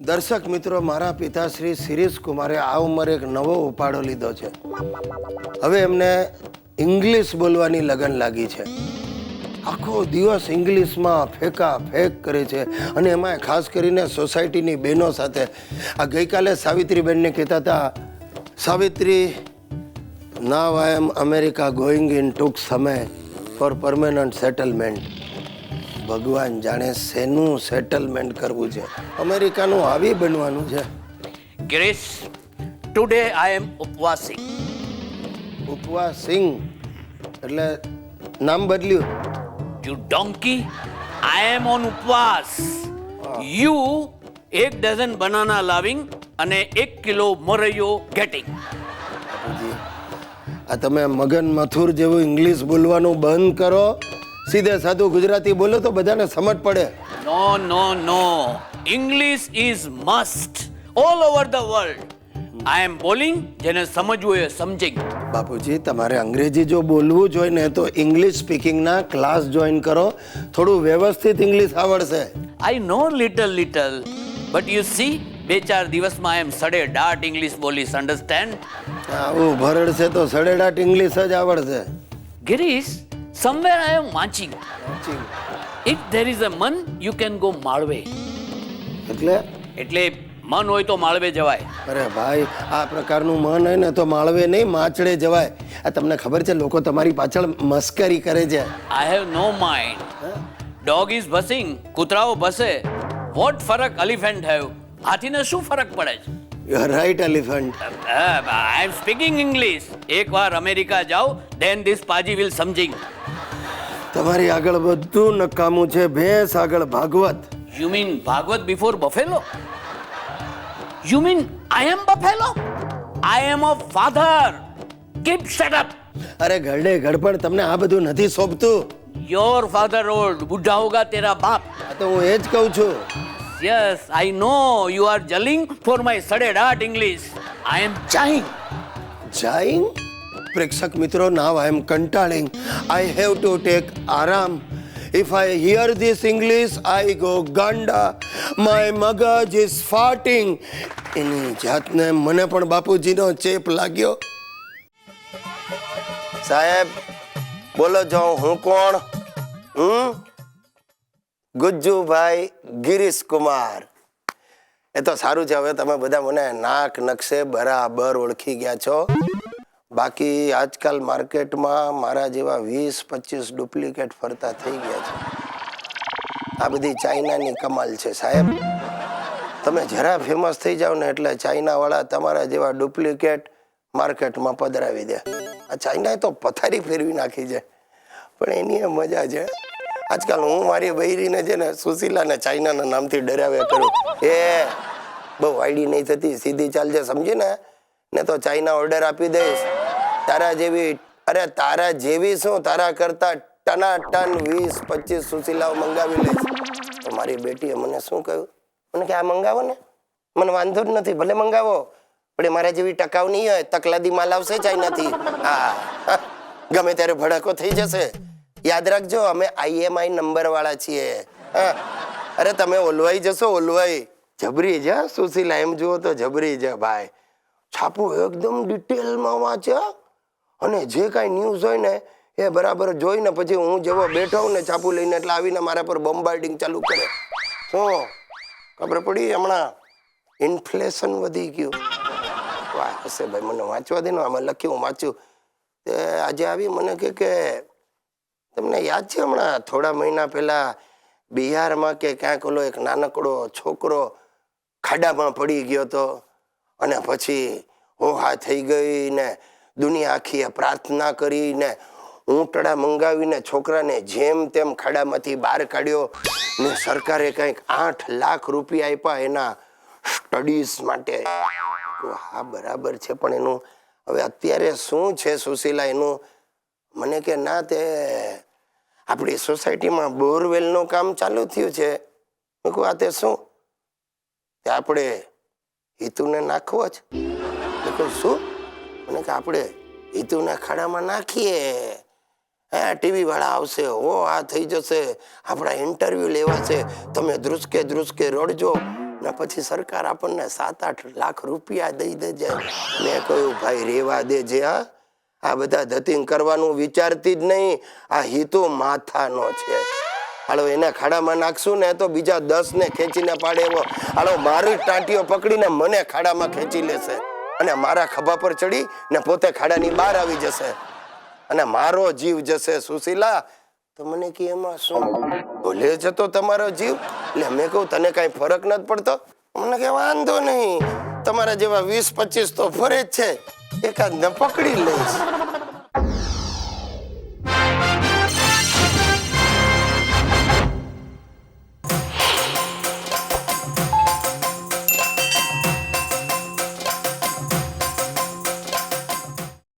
દર્શક મિત્રો, મારા પિતાશ્રી શિરીષ કુમારે આ ઉંમરે એક નવો ઉપાડો લીધો છે. હવે એમને ઇંગ્લિશ બોલવાની લગન લાગી છે. આખો દિવસ ઇંગ્લિશમાં ફેંક કરે છે અને એમાં ખાસ કરીને સોસાયટીની બહેનો સાથે. આ ગઈકાલે સાવિત્રીબેનને કહેતા હતા, સાવિત્રી, નાવ આઈ એમ અમેરિકા ગોઈંગ ઇન ટૂંક સમય ફોર પરમેનન્ટ સેટલમેન્ટ. ભગવાન જાણે શેનું સેટલમેન્ટ કરવું છે. અમેરિકાનું આવી બનવાનું છે. Girish, today I am upvasing. ઉપવાસિંગ એટલે નામ બદલ્યું. You donkey, I am on upvas. You 1 dozen banana loving અને 1 કિલો મોરૈયો getting. બાપુજી, આ તમે મગન મથુર જેવું ઇંગ્લિશ બોલવાનું બંધ કરો. સીધે સાધું ગુજરાતી બોલો તો બધાને સમજ પડે. No. English is must all over the world. I am boling, જેને સમજવું એ સમજિંગ. બાપુજી, તમારે અંગ્રેજી જો બોલવું જ હોય ને તો ઇંગ્લિશ સ્પીકિંગના ક્લાસ જોઈન કરો. થોડું વ્યવસ્થિત ઇંગ્લિશ આવડશે. I know little, but you see, 2-4 દિવસમાં I am સડેડાટ ઇંગ્લિશ બોલીશ, understand? આવું ભરડશે તો સડેડાટ ઇંગ્લિશ જ આવડશે. Girish, somewhere I am watching. If there is a man, you can go માળવે. એટલે મન હોય તો માળવે જવાય. અરે ભાઈ, આ પ્રકારનું મન હોય ને તો માળવે નહીં, માચડે જવાય. આ તમને ખબર છે, લોકો તમારી પાછળ મસ્કરી કરે છે. I have no mind. Dog is buzzing, કૂતરાઓ ભસે. What ફરક elephant have? હાથીને શું ફરક પડે છે? You are right, elephant. I am speaking English. એકવાર અમેરિકા જાઓ, then this પાજી will સમજિંગ. તમારી આગળ બધું નકામું છે. ભેંસ આગળ Bhagavat. You mean Bhagavat before buffalo? You mean I am buffalo? I am a father. Keep shut up. અરે ગરડે ગડપણ, તમને આ બધું નથી સોંપતું. Your father old, બુઢા હોગા તેરા બાપ. આ તો હું એ જ કહું છું. Yes, I know you are jelling for my સડેડાટ English. I am trying. જાઈંગ? પ્રેક્ષક મિત્રો, નાવ આઈ એમ કંટાળિંગ. આઈ હેવ ટુ ટેક આરામ. If I hear this English, I go ગાંડા. My મગજ is farting. એની જાતને મને પણ બાપુજીનો ચેપ લાગ્યો. સાહેબ, બોલો જો હું કોણ? ગુજ્જુભાઈ ગિરીશ કુમાર. એ તો સારું છે, હવે તમે બધા મને નાક નકશે બરાબર ઓળખી ગયા છો. બાકી આજકાલ માર્કેટમાં મારા જેવા 20-25 ડુપ્લિકેટ ફરતા થઈ ગયા છે. આ બધી ચાઇનાની કમાલ છે સાહેબ. તમે જરા ફેમસ થઈ જાઓ ને એટલે ચાઇનાવાળા તમારા જેવા ડુપ્લિકેટ માર્કેટમાં પધરાવી દે. આ ચાઇનાએ તો પથારી ફેરવી નાખી છે, પણ એની એ મજા છે. આજકાલ હું મારી બૈરીને છે ને સુશીલાને ચાઇનાના નામથી ડરાવ્યા કરું. એ બહુ આઈડી નહીં થતી, સીધી ચાલજે, સમજી ને તો ચાઇના ઓર્ડર આપી દઈશ. તારા જેવી શું, તારા કરતા ટનાટન 20-25 સુશીલાઓ મંગાવી લઈશ. તો મારી બેટીએ મને શું કહ્યું? મને કે આ મંગાવો ને, મને વાંધો જ નથી, ભલે મંગાવો, પણ મારા જેવી ટકાઉ નહીં હોય. તકલાદી માલ આવશે ચાઇનાથી. હા, ગમે ત્યારે ભડાકો થઈ જશે. યાદ રાખજો, અમે IMI નંબર વાળા છીએ. અરે તમે ઓલવાઈ જશો, ઓલવાઈ. જબરી છે સુશીલા, એમ જુઓ તો જબરી છે ભાઈ. છાપું એકદમ ડિટેલમાં વાંચે અને જે કાંઈ ન્યૂઝ હોય ને એ બરાબર જોઈને પછી હું જેવો બેઠો હોઉં ને છાપું લઈને એટલે આવીને મારા પર બોમ્બાર્ડિંગ ચાલુ કરે. શું ખબર પડી? હમણાં ઇન્ફ્લેશન વધી ગયું. વાહ હશે ભાઈ, મને વાંચવા દે ને. આમાં લખ્યું, વાંચ્યું. તે આજે આવી મને કે તમને યાદ છે હમણાં થોડા મહિના પહેલા બિહારમાં કે ક્યાંક ઓલો એક નાનકડો છોકરો ખાડામાં પડી ગયો હતો અને પછી હોહા થઈ ગઈ ને દુનિયા આખીએ પ્રાર્થના કરીને ઊંટડા મંગાવીને છોકરાને જેમ તેમ ખાડામાંથી બહાર કાઢ્યો ને સરકારે કંઈક 8 લાખ રૂપિયા આપ્યા એના સ્ટડીઝ માટે. હા બરાબર છે, પણ એનું હવે અત્યારે શું છે સુશીલા? એનું મને કે ના, તે આપણી સોસાયટીમાં બોરવેલનું કામ ચાલુ થયું છે. મેં કહું આ તે શું? તે આપણે હિતુને નાખવો જ. મેં કહું શું? મને કે આપણે હિતુને ખાડામાં નાખીએ, હા ટીવી વાળા આવશે, આ થઈ જશે, આપણા ઇન્ટરવ્યુ લેવાશે, તમે ધ્રુસકે રડજો ને પછી સરકાર આપણને 7-8 લાખ રૂપિયા દઈ દેજે. મેં કહ્યું ભાઈ રેવા દેજે. આ બધા ધતિંગ કરવાનું વિચારતી જ નહીં. આ હિતુ માથાનો છે. હાલો એને ખાડામાં નાખશું ને તો બીજા 10 ને ખેંચીને પાડે એવો. હાલો મારી ટાંટીઓ પકડીને મને ખાડામાં ખેંચી લેશે અને મારા ખભા પર ચડી ને પોતે ખાડાની બહાર આવી જશે અને મારો જીવ જશે. સુશીલા તો મને કે એમાં શું ભૂલે જતો તમારો જીવ? એટલે મેં કહું તને કાંઈ ફરક નથી પડતો? મને કે વાંધો નહીં, તમારા જેવા 20-25 તો ફરે જ છે, એકાદને પકડી લઈશ.